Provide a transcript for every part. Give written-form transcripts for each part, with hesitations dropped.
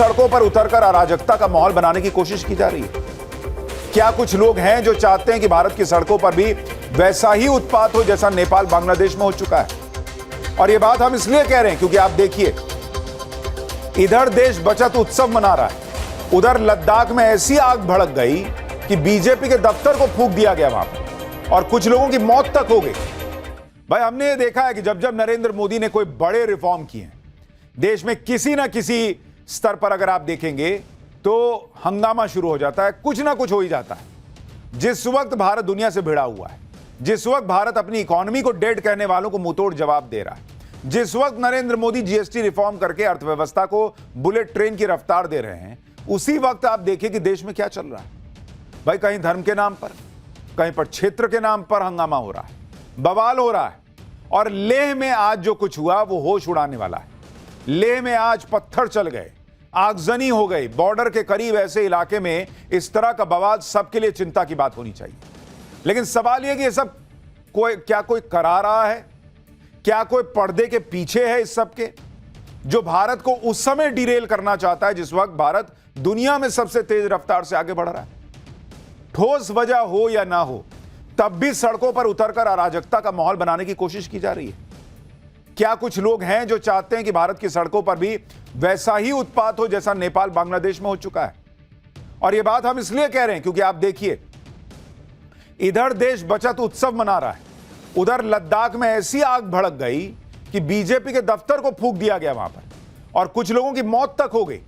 सड़कों पर उतरकर अराजकता का माहौल बनाने की कोशिश की जा रही है। क्या कुछ लोग हैं जो चाहते हैं कि भारत की सड़कों पर भी वैसा ही उत्पात हो जैसा नेपाल बांग्लादेश में हो चुका है। और यह बात हम इसलिए कह रहे हैं क्योंकि आप देखिए, इधर देश बचत उत्सव मना रहा है, उधर लद्दाख में ऐसी आग भड़क गई कि बीजेपी के दफ्तर को फूंक दिया गया वहां पर और कुछ लोगों की मौत तक हो गई। भाई, हमने ये देखा है कि जब जब नरेंद्र मोदी ने कोई बड़े रिफॉर्म किए हैं देश में, किसी ना किसी स्तर पर अगर आप देखेंगे तो हंगामा शुरू हो जाता है, कुछ ना कुछ हो ही जाता है। जिस वक्त भारत दुनिया से भिड़ा हुआ है, जिस वक्त भारत अपनी इकोनॉमी को डेड कहने वालों को मुंहतोड़ जवाब दे रहा है, जिस वक्त नरेंद्र मोदी जीएसटी रिफॉर्म करके अर्थव्यवस्था को बुलेट ट्रेन की रफ्तार दे रहे हैं, उसी वक्त आप देखिए कि देश में क्या चल रहा है। भाई, कहीं धर्म के नाम पर, कहीं पर क्षेत्र के नाम पर हंगामा हो रहा है, बवाल हो रहा है। और लेह में आज जो कुछ हुआ वो होश उड़ाने वाला है। लेह में आज पत्थर चल गए, आगजनी हो गई। बॉर्डर के करीब ऐसे इलाके में इस तरह का बवाल सबके लिए चिंता की बात होनी चाहिए। लेकिन सवाल यह कि यह सब कोई करा रहा है? क्या कोई पर्दे के पीछे है इस सब के, जो भारत को उस समय डिरेल करना चाहता है जिस वक्त भारत दुनिया में सबसे तेज रफ्तार से आगे बढ़ रहा है? ठोस वजह हो या ना हो, तब भी सड़कों पर उतरकर अराजकता का माहौल बनाने की कोशिश की जा रही है। क्या कुछ लोग हैं जो चाहते हैं कि भारत की सड़कों पर भी वैसा ही उत्पात हो जैसा नेपाल बांग्लादेश में हो चुका है। और यह बात हम इसलिए कह रहे हैं क्योंकि आप देखिए, इधर देश बचत उत्सव मना रहा है, उधर लद्दाख में ऐसी आग भड़क गई कि बीजेपी के दफ्तर को फूंक दिया गया वहां पर और कुछ लोगों की मौत तक हो गई।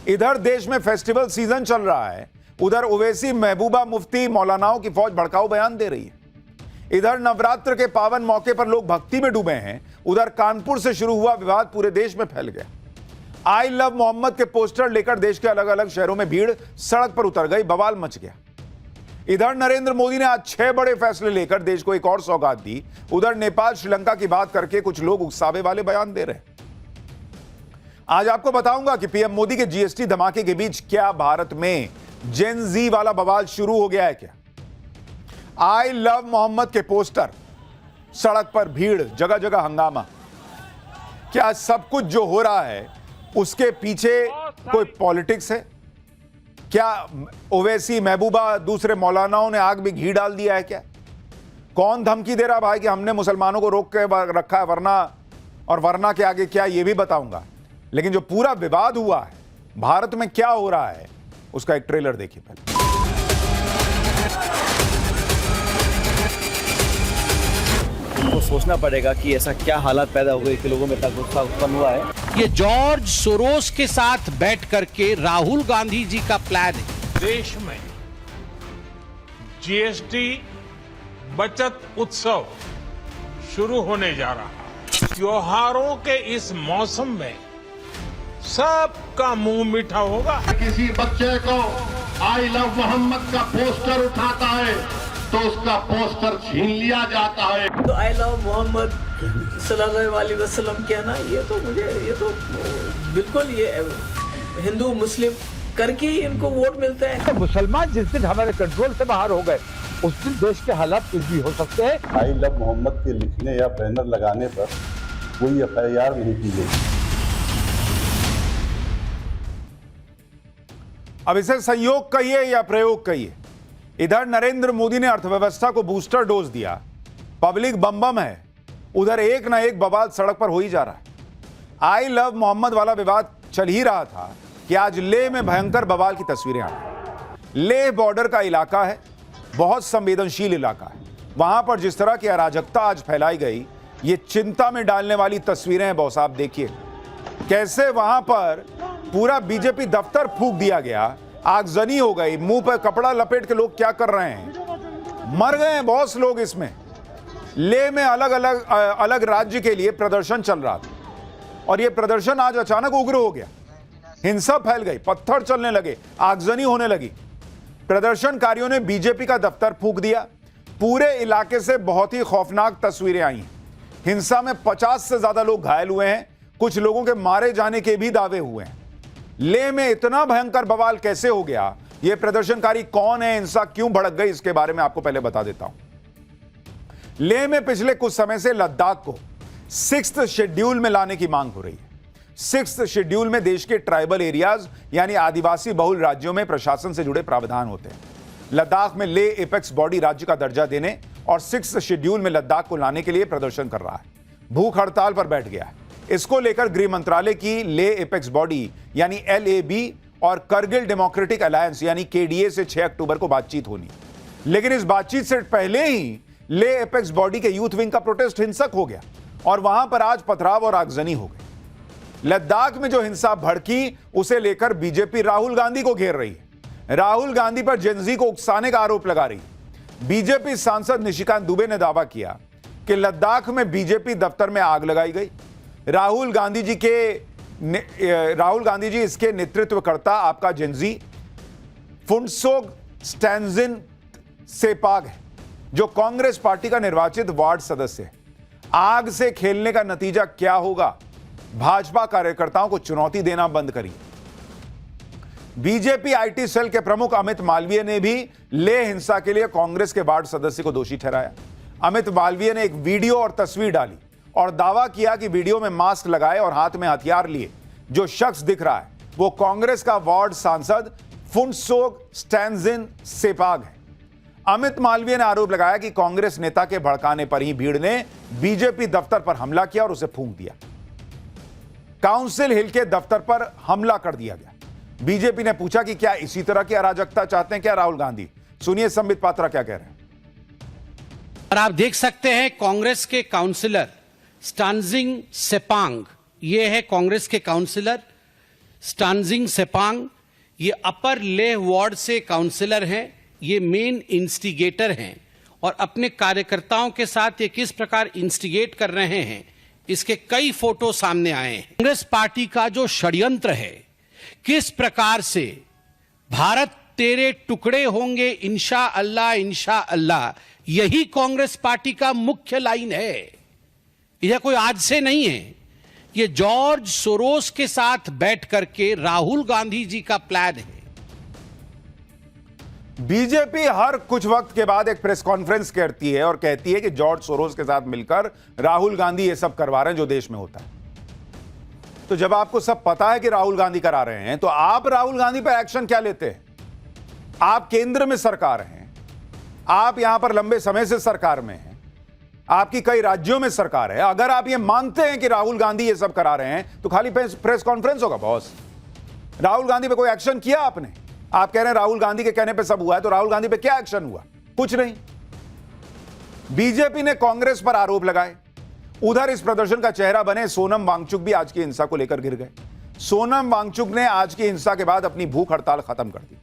इधर देश में फेस्टिवल सीजन चल रहा है, उधर ओवैसी महबूबा मुफ्ती मौलानाओं की फौज भड़काऊ बयान दे रही है। इधर नवरात्र के पावन मौके पर लोग भक्ति में डूबे हैं, उधर कानपुर से शुरू हुआ विवाद पूरे देश में फैल गया। आई लव मोहम्मद के पोस्टर लेकर देश के अलग अलग शहरों में भीड़ सड़क पर उतर गई, बवाल मच गया। इधर नरेंद्र मोदी ने आज 6 बड़े फैसले लेकर देश को एक और सौगात दी, उधर नेपाल श्रीलंका की बात करके कुछ लोग उकसावे वाले बयान दे रहे हैं। आज आपको बताऊंगा कि पीएम मोदी के जीएसटी धमाके के बीच क्या भारत में जेन जी वाला बवाल शुरू हो गया है क्या? आई लव मोहम्मद के पोस्टर, सड़क पर भीड़, जगह जगह हंगामा। क्या सब कुछ जो हो रहा है उसके पीछे कोई पॉलिटिक्स है? क्या ओवैसी महबूबा दूसरे मौलानाओं ने आग में घी डाल दिया है क्या? कौन धमकी दे रहा भाई कि हमने मुसलमानों को रोक के रखा है, वरना के आगे क्या, ये भी बताऊंगा। लेकिन जो पूरा विवाद हुआ है, भारत में क्या हो रहा है, उसका एक ट्रेलर देखिए पहले। तो सोचना पड़ेगा कि ऐसा क्या हालात पैदा हो गए कि लोगों में इतना गुस्सा उत्पन्न हुआ है। ये जॉर्ज सोरोस के साथ बैठ करके राहुल गांधी जी का प्लान है। देश में जीएसटी बचत उत्सव शुरू होने जा रहा है। त्योहारों के इस मौसम में सबका मुंह मीठा होगा। किसी बच्चे को आई लव मोहम्मद का पोस्टर उठाता है तो उसका पोस्टर छीन लिया जाता है। तो आई लव मोहम्मद सल्लल्लाहु अलैहि वसल्लम कहना, ये तो बिल्कुल ये हिंदू मुस्लिम करके ही इनको वोट मिलते हैं। तो मुसलमान जिस दिन हमारे कंट्रोल से बाहर हो गए उस दिन देश के हालात कुछ भी हो सकते हैं। आई लव मोहम्मद के लिखने या बैनर लगाने पर कोई एफआईआर नहीं की गई। अब इसे संयोग कहिए या प्रयोग कहिए, इधर नरेंद्र मोदी ने अर्थव्यवस्था को बूस्टर डोज दिया, पब्लिक बम बम है, उधर एक ना एक बवाल सड़क पर हो ही जा रहा है। आई लव मोहम्मद वाला विवाद चल ही रहा था कि आज लेह में भयंकर बवाल की तस्वीरें आ रही। लेह बॉर्डर का इलाका है, बहुत संवेदनशील इलाका है। वहां पर जिस तरह की अराजकता आज फैलाई गई, ये चिंता में डालने वाली तस्वीरें हैं। बॉस, आप देखिए कैसे वहां पर पूरा बीजेपी दफ्तर फूंक दिया गया, आगजनी हो गई, मुंह पर कपड़ा लपेट के लोग क्या कर रहे हैं, मर गए हैं बॉस लोग इसमें। लेह में अलग राज्य के लिए प्रदर्शन चल रहा था और यह प्रदर्शन आज अचानक उग्र हो गया, हिंसा फैल गई, पत्थर चलने लगे, आगजनी होने लगी। प्रदर्शनकारियों ने बीजेपी का दफ्तर फूंक दिया। पूरे इलाके से बहुत ही खौफनाक तस्वीरें आई हैं। हिंसा में 50 से ज्यादा लोग घायल हुए हैं, कुछ लोगों के मारे जाने के भी दावे हुए हैं। लेह में इतना भयंकर बवाल कैसे हो गया, यह प्रदर्शनकारी कौन है, हिंसा क्यों भड़क गई, इसके बारे में आपको पहले बता देता हूं। लेह में पिछले कुछ समय से लद्दाख को 6th शेड्यूल में लाने की मांग हो रही है। 6th शेड्यूल में देश के ट्राइबल एरियाज यानी आदिवासी बहुल राज्यों में प्रशासन से जुड़े प्रावधान होते हैं। लद्दाख में ले एपेक्स बॉडी राज्य का दर्जा देने और 6th शेड्यूल में लद्दाख को लाने के लिए प्रदर्शन कर रहा है, भूख हड़ताल पर बैठ गया है। इसको लेकर गृह मंत्रालय की ले एपेक्स बॉडी यानी LAB और करगिल डेमोक्रेटिक अलायंस यानी KDA से 6 अक्टूबर को बातचीत होनी, लेकिन इस बातचीत से पहले ही ले एपेक्स बॉडी के यूथ विंग का प्रोटेस्ट हिंसक हो गया और वहां पर आज पथराव और आगजनी हो गई। लद्दाख में जो हिंसा भड़की उसे लेकर बीजेपी राहुल गांधी को घेर रही है। राहुल गांधी पर जेनजी को उकसाने का आरोप लगा रही है। बीजेपी सांसद निशिकांत दुबे ने दावा किया कि लद्दाख में बीजेपी दफ्तर में आग लगाई गई। राहुल गांधी जी इसके नेतृत्वकर्ता आपका जेनजी फुंसोग स्टैंजिन सेपाग है, जो कांग्रेस पार्टी का निर्वाचित वार्ड सदस्य है। आग से खेलने का नतीजा क्या होगा? भाजपा कार्यकर्ताओं को चुनौती देना बंद करिए। बीजेपी IT सेल के प्रमुख अमित मालवीय ने भी ले हिंसा के लिए कांग्रेस के वार्ड सदस्य को दोषी ठहराया। अमित मालवीय ने एक वीडियो और तस्वीर डाली और दावा किया कि वीडियो में मास्क लगाए और हाथ में हथियार लिए जो शख्स दिख रहा है वो कांग्रेस का वार्ड सांसद फुंसोग स्टैंजिन सेपाग है। अमित मालवीय ने आरोप लगाया कि कांग्रेस नेता के भड़काने पर ही भीड़ ने बीजेपी दफ्तर पर हमला किया और उसे फूंक दिया। काउंसिल हिल के दफ्तर पर हमला कर दिया गया। बीजेपी ने पूछा कि क्या इसी तरह की अराजकता चाहते हैं क्या राहुल गांधी? सुनिए संबित पात्रा क्या कह रहे हैं। और आप देख सकते हैं कांग्रेस के काउंसिलर स्टानजिंग सेपांग, ये है कांग्रेस के काउंसिलर स्टानजिंग सेपांग। ये अपर लेह वार्ड से काउंसिलर हैं, ये मेन इंस्टिगेटर हैं और अपने कार्यकर्ताओं के साथ ये किस प्रकार इंस्टिगेट कर रहे हैं इसके कई फोटो सामने आए हैं। कांग्रेस पार्टी का जो षड्यंत्र है, किस प्रकार से भारत तेरे टुकड़े होंगे इंशा अल्लाह, यही कांग्रेस पार्टी का मुख्य लाइन है। यह कोई आज से नहीं है, ये जॉर्ज सोरोस के साथ बैठ करके राहुल गांधी जी का प्लान है। बीजेपी हर कुछ वक्त के बाद एक प्रेस कॉन्फ्रेंस करती है और कहती है कि जॉर्ज सोरोस के साथ मिलकर राहुल गांधी ये सब करवा रहे हैं जो देश में होता है। तो जब आपको सब पता है कि राहुल गांधी करा रहे हैं तो आप राहुल गांधी पर एक्शन क्या लेते हैं? आप केंद्र में सरकार हैं, आप यहां पर लंबे समय से सरकार में हैं, आपकी कई राज्यों में सरकार है। अगर आप ये मानते हैं कि राहुल गांधी ये सब करा रहे हैं तो खाली प्रेस कॉन्फ्रेंस होगा बॉस। राहुल गांधी पे कोई एक्शन किया आपने? आप कह रहे हैं राहुल गांधी के कहने पे सब हुआ है, तो राहुल गांधी पे क्या एक्शन हुआ? कुछ नहीं। बीजेपी ने कांग्रेस पर आरोप लगाए। उधर इस प्रदर्शन का चेहरा बने सोनम वांगचुक भी आज की हिंसा को लेकर गिर गए। सोनम वांगचुक ने आज की हिंसा के बाद अपनी भूख हड़ताल खत्म कर दी।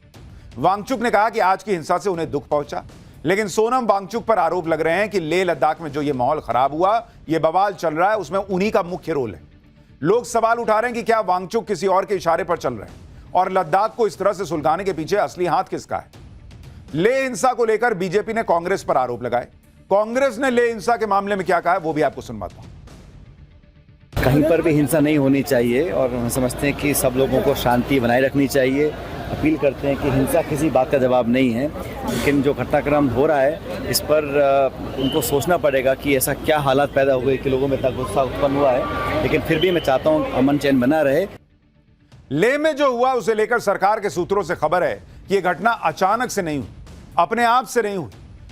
वांगचुक ने कहा कि आज की हिंसा से उन्हें दुख पहुंचा, लेकिन सोनम वांगचुक पर आरोप लग रहे हैं कि लेह लद्दाख में जो ये माहौल खराब हुआ, ये बवाल चल रहा है, उसमें उन्हीं का मुख्य रोल है। लोग सवाल उठा रहे हैं कि क्या वांगचुक किसी और के इशारे पर चल रहे हैं और लद्दाख को इस तरह से सुलगाने के पीछे असली हाथ किसका है? लेह हिंसा को लेकर बीजेपी ने कांग्रेस पर आरोप लगाए। कांग्रेस ने लेह हिंसा के मामले में क्या कहा है वो भी आपको सुनवाता हूं। कहीं पर भी हिंसा नहीं होनी चाहिए और हम समझते हैं कि सब लोगों को शांति बनाए रखनी चाहिए। अपील करते हैं कि हिंसा किसी बात का जवाब नहीं है, लेकिन जो घटनाक्रम हो रहा है इस पर उनको सोचना पड़ेगा कि ऐसा क्या हालात पैदा हो गए कि लोगों में इतना गुस्सा उत्पन्न हुआ है। लेकिन फिर भी मैं चाहता हूँ अमन चैन बना रहे। लेह में जो हुआ उसे लेकर सरकार के सूत्रों से खबर है कि यह घटना अचानक से नहीं हुई, अपने आप से नहीं हुई,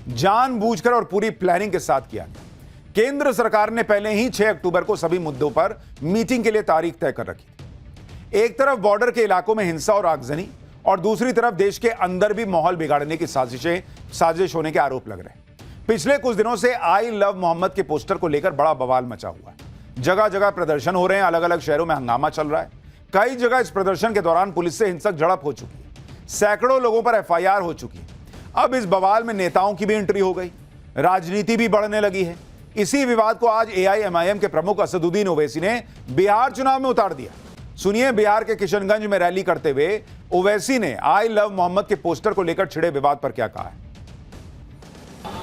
जानबूझकर और पूरी प्लानिंग के साथ किया गया। केंद्र सरकार ने पहले ही 6 अक्टूबर को सभी मुद्दों पर मीटिंग के लिए तारीख तय कर रखी थी। एक तरफ बॉर्डर के इलाकों में हिंसा और आगजनी और दूसरी तरफ देश के अंदर भी माहौल बिगाड़ने की साजिश होने के आरोप लग रहे हैं। पिछले कुछ दिनों से आई लव मोहम्मद के पोस्टर को लेकर बड़ा बवाल मचा हुआ है। जगह जगह प्रदर्शन हो रहे हैं, अलग अलग शहरों में हंगामा चल रहा है। कई जगह इस प्रदर्शन के दौरान पुलिस से हिंसक झड़प हो चुकी है, सैकड़ों लोगों पर FIR हो चुकी है। अब इस बवाल में नेताओं की भी एंट्री हो गई, राजनीति भी बढ़ने लगी है। इसी विवाद को आज AIMIM के प्रमुख असदुद्दीन ओवैसी ने बिहार चुनाव में उतार दिया। सुनिए बिहार के किशनगंज में रैली करते हुए ओवैसी ने आई लव मोहम्मद के पोस्टर को लेकर छिड़े विवाद पर क्या कहा है।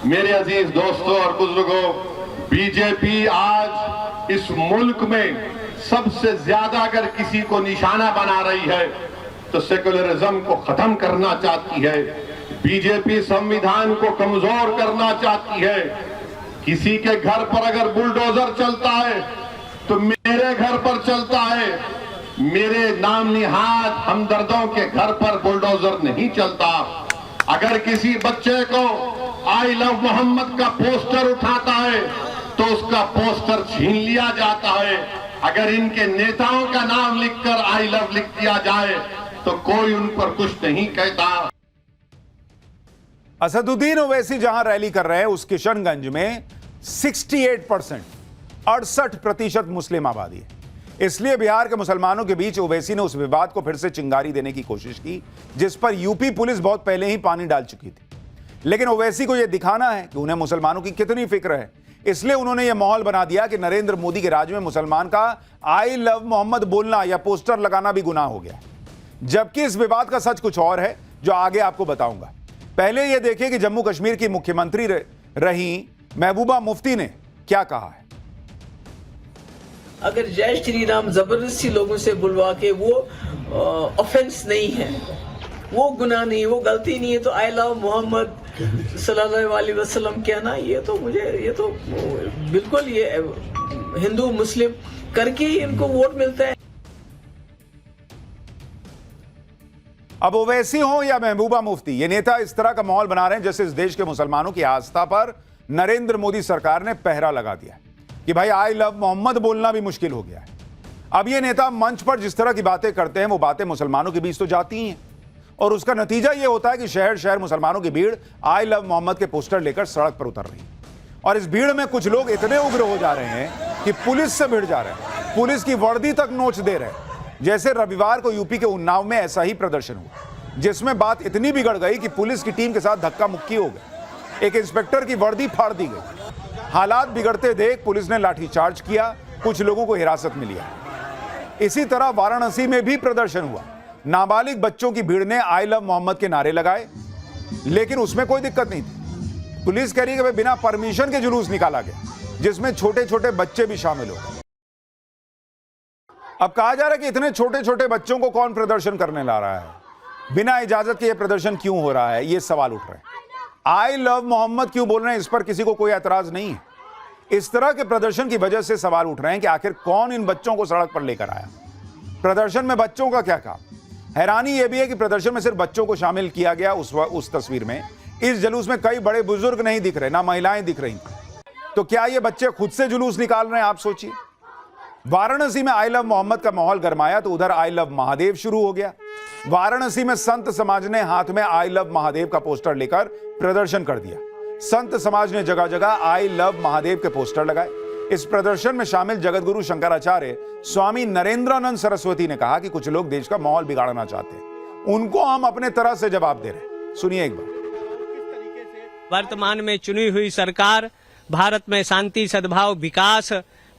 मेरे अजीज दोस्तों और बुजुर्गों, बीजेपी आज इस मुल्क में सबसे ज्यादा अगर किसी को निशाना बना रही है तो सेकुलरिज्म को खत्म करना चाहती है। बीजेपी संविधान को कमजोर करना चाहती है। किसी के घर पर अगर बुलडोजर चलता है तो मेरे घर पर चलता है, मेरे नाम निहाद हमदर्दों के घर पर बुलडोजर नहीं चलता। अगर किसी बच्चे को आई लव मोहम्मद का पोस्टर उठाता है तो उसका पोस्टर छीन लिया जाता है। अगर इनके नेताओं का नाम लिखकर आई लव लिख दिया जाए तो कोई उन पर कुछ नहीं कहता। असदुद्दीन ओवैसी जहां रैली कर रहे हैं उस किशनगंज में 68% मुस्लिम आबादी है। इसलिए बिहार के मुसलमानों के बीच ओवैसी ने उस विवाद को फिर से चिंगारी देने की कोशिश की जिस पर यूपी पुलिस बहुत पहले ही पानी डाल चुकी थी। लेकिन ओवैसी को यह दिखाना है कि उन्हें मुसलमानों की कितनी फिक्र है, इसलिए उन्होंने यह माहौल बना दिया कि नरेंद्र मोदी के राज में मुसलमान का आई लव मोहम्मद बोलना या पोस्टर लगाना भी गुनाह हो गया। जबकि इस विवाद का सच कुछ और है जो आगे आपको बताऊंगा। पहले यह देखिए कि जम्मू कश्मीर की मुख्यमंत्री रही महबूबा मुफ्ती ने क्या कहा है। अगर जय श्री राम जबरदस्ती लोगों से बुलवा के वो ऑफेंस नहीं है, वो गुनाह नहीं, वो गलती नहीं है, तो आई लव मोहम्मद सल्लल्लाहु अलैहि वसल्लम कहना ये तो बिल्कुल ये हिंदू मुस्लिम करके ही इनको वोट मिलता है। अब ओवैसी हो या महबूबा मुफ्ती, ये नेता इस तरह का माहौल बना रहे हैं जैसे इस देश के मुसलमानों की आस्था पर नरेंद्र मोदी सरकार ने पहरा लगा दिया कि भाई आई लव मोहम्मद बोलना भी मुश्किल हो गया है। अब ये नेता मंच पर जिस तरह की बातें करते हैं वो बातें मुसलमानों के बीच तो जाती ही हैं और उसका नतीजा ये होता है कि शहर शहर मुसलमानों की भीड़ आई लव मोहम्मद के पोस्टर लेकर सड़क पर उतर रही है। और इस भीड़ में कुछ लोग इतने उग्र हो जा रहे हैं कि पुलिस से भिड़ जा रहे हैं, पुलिस की वर्दी तक नोच दे रहे हैं। जैसे रविवार को यूपी के उन्नाव में ऐसा ही प्रदर्शन हुआ जिसमें बात इतनी बिगड़ गई कि पुलिस की टीम के साथ धक्का मुक्की हो गई, एक इंस्पेक्टर की वर्दी फाड़ दी गई। हालात बिगड़ते देख पुलिस ने लाठीचार्ज किया, कुछ लोगों को हिरासत में लिया। इसी तरह वाराणसी में भी प्रदर्शन हुआ। नाबालिग बच्चों की भीड़ ने आई लव मोहम्मद के नारे लगाए, लेकिन उसमें कोई दिक्कत नहीं थी। पुलिस कह रही है कि बिना परमिशन के जुलूस निकाला गया जिसमें छोटे छोटे बच्चे भी शामिल हो। अब कहा जा रहा है कि इतने छोटे छोटे बच्चों को कौन प्रदर्शन करने ला रहा है, बिना इजाजत के यह प्रदर्शन क्यों हो रहा है, ये सवाल उठ रहे हैं। आई लव मोहम्मद क्यों बोल रहे हैं, इस पर किसी को कोई एतराज नहीं है। इस तरह के प्रदर्शन की वजह से सवाल उठ रहे हैं कि आखिर कौन इन बच्चों को सड़क पर लेकर आया, प्रदर्शन में बच्चों का क्या काम। हैरानी यह भी है कि प्रदर्शन में सिर्फ बच्चों को शामिल किया गया। उस तस्वीर में, इस जुलूस में कई बड़े बुजुर्ग नहीं दिख रहे, ना महिलाएं दिख रही। तो क्या ये बच्चे खुद से जुलूस निकाल रहे हैं, आप सोचिए। वाराणसी में आई लव मोहम्मद का माहौल गरमाया तो उधर आई लव महादेव शुरू हो गया। वाराणसी में संत समाज ने हाथ में आई लव महादेव का पोस्टर लेकर प्रदर्शन कर दिया। संत समाज ने जगह जगह आई लव महादेव के पोस्टर लगाए। इस प्रदर्शन में शामिल जगतगुरु शंकराचार्य स्वामी नरेंद्रानंद सरस्वती ने कहा कि कुछ लोग देश का माहौल बिगाड़ना चाहते हैं, उनको हम अपने तरह से जवाब दे रहे हैं। सुनिए एक बार। वर्तमान में चुनी हुई सरकार भारत में शांति, सद्भाव, विकास,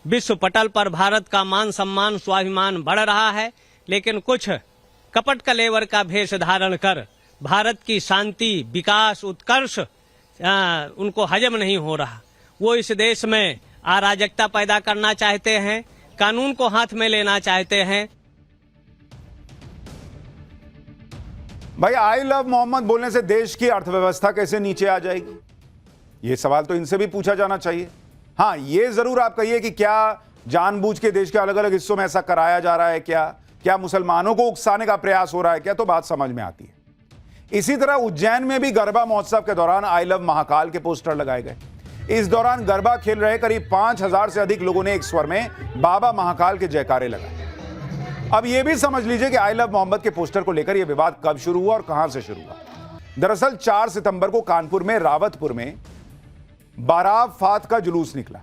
विश्व पटल पर भारत का मान सम्मान, स्वाभिमान बढ़ रहा है, लेकिन कुछ कपट कलेवर का भेष धारण कर भारत की शांति, विकास, उत्कर्ष उनको हजम नहीं हो रहा। वो इस देश में अराजकता पैदा करना चाहते हैं, कानून को हाथ में लेना चाहते हैं। भाई आई लव मोहम्मद बोलने से देश की अर्थव्यवस्था कैसे नीचे आ जाएगी, यह सवाल तो इनसे भी पूछा जाना चाहिए। हाँ, यह जरूर आप कहिए कि क्या जानबूझ के देश के अलग अलग हिस्सों में ऐसा कराया जा रहा है, क्या मुसलमानों को उकसाने का प्रयास हो रहा है क्या, तो बात समझ में आती है। इसी तरह उज्जैन में भी गरबा महोत्सव के दौरान आई लव महाकाल के पोस्टर लगाए गए। इस दौरान गरबा खेल रहे करीब 5000 से अधिक लोगों ने एक स्वर में बाबा महाकाल के जयकारे लगाए। अब यह भी समझ लीजिए कि आई लव मोहम्मद के पोस्टर को लेकर यह विवाद कब शुरू हुआ और कहां से शुरू हुआ। दरअसल 4 सितंबर को कानपुर में रावतपुर में बारात का जुलूस निकला।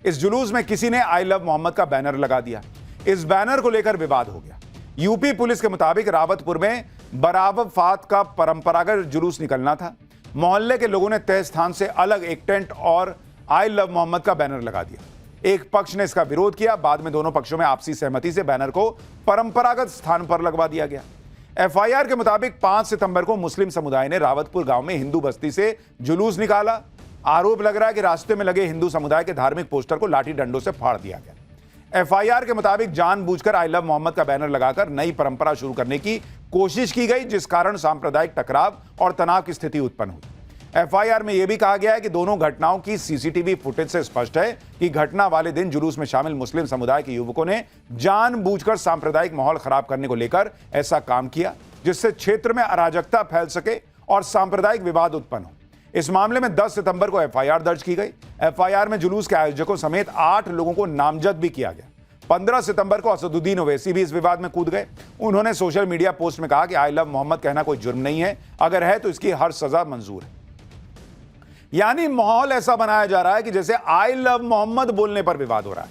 इस जुलूस में किसी ने आई लव मोहम्मद का बैनर लगा दिया। इस बैनर को लेकर विवाद हो गया। यूपी पुलिस के मुताबिक रावतपुर में बारात का परंपरागत जुलूस निकलना था। मोहल्ले के लोगों ने तय स्थान से अलग एक टेंट और आई लव मोहम्मद का बैनर लगा दिया। एक पक्ष ने इसका विरोध किया, बाद में दोनों पक्षों में आपसी सहमति से बैनर को परंपरागत स्थान पर लगवा दिया गया। एफआईआर के मुताबिक 5 सितंबर को मुस्लिम समुदाय ने रावतपुर गांव में हिंदू बस्ती से जुलूस निकाला। आरोप लग रहा है कि रास्ते में लगे हिंदू समुदाय के धार्मिक पोस्टर को लाठी डंडों से फाड़ दिया गया। एफआईआर के मुताबिक जानबूझकर आई लव मोहम्मद का बैनर लगाकर नई परंपरा शुरू करने की कोशिश की गई, जिस कारण सांप्रदायिक टकराव और तनाव की स्थिति उत्पन्न हुई। एफआईआर में यह भी कहा गया है कि दोनों घटनाओं की सीसीटीवी फुटेज से स्पष्ट है कि घटना वाले दिन जुलूस में शामिल मुस्लिम समुदाय के युवकों ने जानबूझकर सांप्रदायिक माहौल खराब करने को लेकर ऐसा काम किया, जिससे क्षेत्र में अराजकता फैल सके और सांप्रदायिक विवाद उत्पन्न हो। इस मामले में 10 सितंबर को एफआईआर दर्ज की गई। एफआईआर में जुलूस के आयोजकों समेत 8 लोगों को नामजद भी किया गया। 15 सितंबर को असदुद्दीन ओवैसी भी इस विवाद में कूद गए। उन्होंने सोशल मीडिया पोस्ट में कहा कि आई लव मोहम्मद कहना कोई जुर्म नहीं है, अगर है तो इसकी हर सजा मंजूर है। यानी माहौल ऐसा बनाया जा रहा है कि जैसे आई लव मोहम्मद बोलने पर विवाद हो रहा है।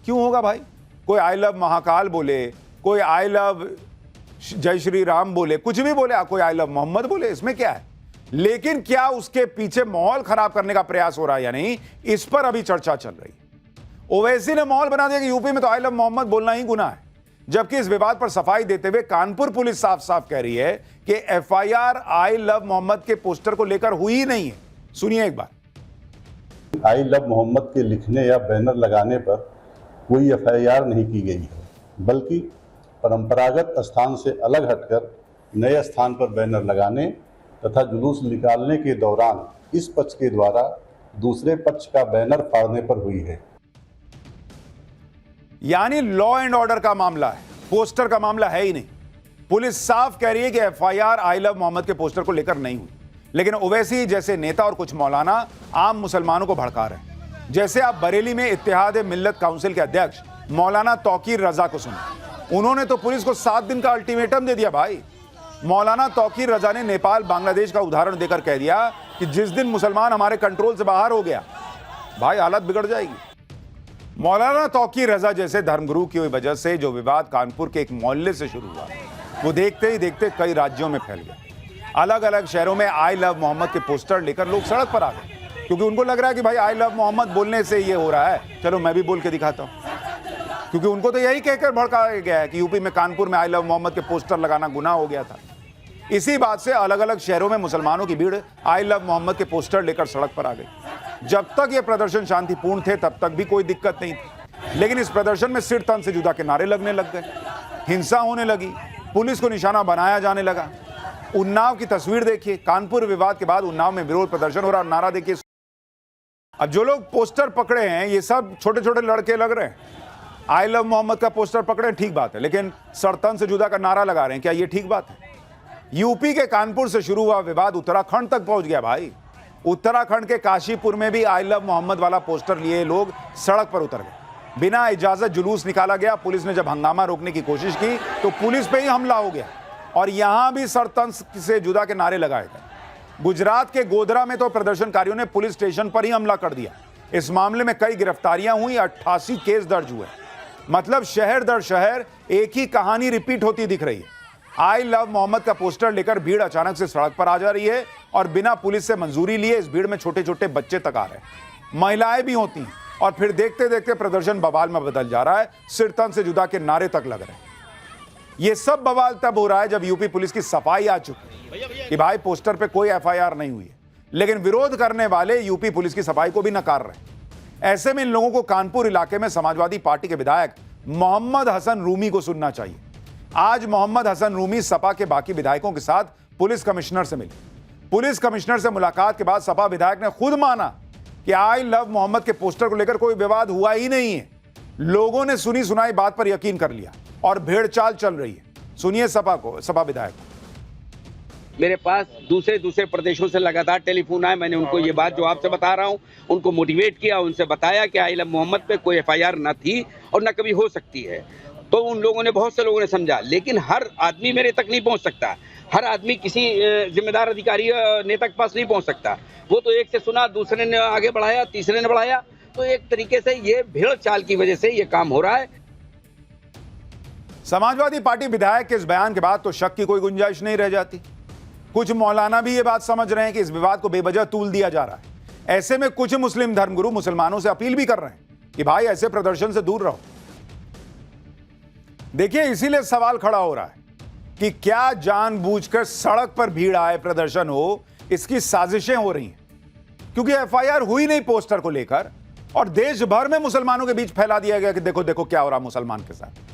क्यों होगा भाई? कोई आई लव महाकाल बोले, कोई आई लव जय श्री राम बोले, कुछ भी बोले, कोई आई लव मोहम्मद बोले, इसमें क्या है? लेकिन क्या उसके पीछे माहौल खराब करने का प्रयास हो रहा है या नहीं, इस पर अभी चर्चा चल रही है। ओवैसी ने माहौल बना दिया कि यूपी में तो आई लव मोहम्मद बोलना ही गुनाह है, जबकि इस विवाद पर सफाई देते हुए कानपुर पुलिस साफ साफ कह रही है कि एफआईआर आई लव मोहम्मद के पोस्टर को लेकर हुई ही नहीं है। सुनिए एक बार। आई लव मोहम्मद के लिखने या बैनर लगाने पर कोई एफआईआर नहीं की गई है, बल्कि परंपरागत स्थान से अलग हटकर नए स्थान पर बैनर लगाने तथा जुलूस निकालने के दौरान इस पक्ष के द्वारा दूसरे पक्ष का बैनर फाड़ने पर हुई है। यानी लॉ एंड ऑर्डर का मामला है, पोस्टर का मामला है ही नहीं। पुलिस साफ कह रही है कि एफआईआर आई लव मोहम्मद के पोस्टर को लेकर नहीं हुई, लेकिन ओवैसी जैसे नेता और कुछ मौलाना आम मुसलमानों को भड़का रहे हैं। जैसे आप बरेली में इत्तेहाद मिल्लत काउंसिल के अध्यक्ष मौलाना तौकीर रजा को सुना, उन्होंने तो पुलिस को 7 दिन का अल्टीमेटम दे दिया। भाई, मौलाना तौकीर रजा ने नेपाल बांग्लादेश का उदाहरण देकर कह दिया कि जिस दिन मुसलमान हमारे कंट्रोल से बाहर हो गया, भाई हालत बिगड़ जाएगी। मौलाना तौकीर रजा जैसे धर्मगुरु की वजह से जो विवाद कानपुर के एक मोहल्ले से शुरू हुआ, वो देखते ही देखते कई राज्यों में फैल गया। अलग अलग शहरों में आई लव मोहम्मद के पोस्टर लेकर लोग सड़क पर आ गए, क्योंकि उनको लग रहा है कि भाई आई लव मोहम्मद बोलने से ये हो रहा है, चलो मैं भी बोल के दिखाता हूं। क्योंकि उनको तो यही कहकर भड़काया गया है कि यूपी में कानपुर में आई लव मोहम्मद के पोस्टर लगाना गुनाह हो गया था। इसी बात से अलग अलग शहरों में मुसलमानों की भीड़ आई लव मोहम्मद के पोस्टर लेकर सड़क पर आ गई। जब तक ये प्रदर्शन शांतिपूर्ण थे तब तक भी कोई दिक्कत नहीं थी, लेकिन इस प्रदर्शन में सिर तन से जुदा के नारे लगने लग गए, हिंसा होने लगी, पुलिस को निशाना बनाया जाने लगा। उन्नाव की तस्वीर देखिए, कानपुर विवाद के बाद उन्नाव में विरोध प्रदर्शन हो रहा, नारा देखिए। अब जो लोग पोस्टर पकड़े हैं ये सब छोटे छोटे लड़के लग रहे हैं। आई लव मोहम्मद का पोस्टर पकड़े, ठीक बात है, लेकिन सरतन से जुदा का नारा लगा रहे हैं, क्या ये ठीक बात है? यूपी के कानपुर से शुरू हुआ विवाद उत्तराखंड तक पहुंच गया। भाई, उत्तराखंड के काशीपुर में भी आई लव मोहम्मद वाला पोस्टर लिए लोग सड़क पर उतर गए। बिना इजाजत जुलूस निकाला गया। पुलिस ने जब हंगामा रोकने की कोशिश की तो पुलिस पे ही हमला हो गया और यहां भी सरतन से जुदा के नारे लगाए गए। गुजरात के गोधरा में तो प्रदर्शनकारियों ने पुलिस स्टेशन पर ही हमला कर दिया। इस मामले में कई गिरफ्तारियां हुई, 88 केस दर्ज हुए। मतलब शहर दर शहर एक ही कहानी रिपीट होती दिख रही है। आई लव मोहम्मद का पोस्टर लेकर भीड़ अचानक से सड़क पर आ जा रही है और बिना पुलिस से मंजूरी लिए इस भीड़ में छोटे छोटे बच्चे तक आ रहे हैं, महिलाएं भी होती हैं, और फिर देखते देखते प्रदर्शन बवाल में बदल जा रहा है। सिर तन से जुदा के नारे तक लग रहे हैं। यह सब बवाल तब हो रहा है जब यूपी पुलिस की सफाई आ चुकी है कि भाई पोस्टर पे कोई एफआईआर नहीं हुई है, लेकिन विरोध करने वाले यूपी पुलिस की सफाई को भी नकार रहे हैं। ऐसे में इन लोगों को कानपुर इलाके में समाजवादी पार्टी के विधायक मोहम्मद हसन रूमी को सुनना चाहिए। आज मोहम्मद हसन रूमी सपा के बाकी विधायकों के साथ पुलिस कमिश्नर से मिले। पुलिस कमिश्नर से मुलाकात के बाद सपा विधायक ने खुद माना कि आई लव मोहम्मद के पोस्टर को लेकर कोई विवाद हुआ ही नहीं है। लोगों ने सुनी सुनाई बात पर यकीन कर लिया और भेड़चाल चल रही है। सुनिए सपा विधायक। मेरे पास दूसरे प्रदेशों से लगातार टेलीफोन आए। मैंने उनको ये बात जो आपसे बता रहा हूँ उनको मोटिवेट किया, उनसे बताया कि आई लव मोहम्मद पे कोई एफआईआर न थी और न कभी हो सकती है। तो उन लोगों ने, बहुत से लोगों ने समझा, लेकिन हर आदमी मेरे तक नहीं पहुंच सकता। हर आदमी किसी जिम्मेदार अधिकारी नेता के पास नहीं पहुंच सकता। वो तो एक से सुना, दूसरे ने आगे बढ़ाया, तीसरे ने बढ़ाया। तो एक तरीके से ये भेड़ चाल की वजह से ये काम हो रहा है। समाजवादी पार्टी विधायक के इस बयान के बाद तो शक की कोई गुंजाइश नहीं रह जाती। कुछ मौलाना भी ये बात समझ रहे हैं कि इस विवाद को बेवजह तूल दिया जा रहा है। ऐसे में कुछ मुस्लिम धर्मगुरु मुसलमानों से अपील भी कर रहे हैं कि भाई ऐसे प्रदर्शन से दूर रहो। देखिए, इसीलिए सवाल खड़ा हो रहा है कि क्या जानबूझकर सड़क पर भीड़ आए, प्रदर्शन हो, इसकी साजिशें हो रही हैं। क्योंकि एफआईआर हुई नहीं पोस्टर को लेकर और देश भर में मुसलमानों के बीच फैला दिया गया कि देखो देखो क्या हो रहा मुसलमान के साथ।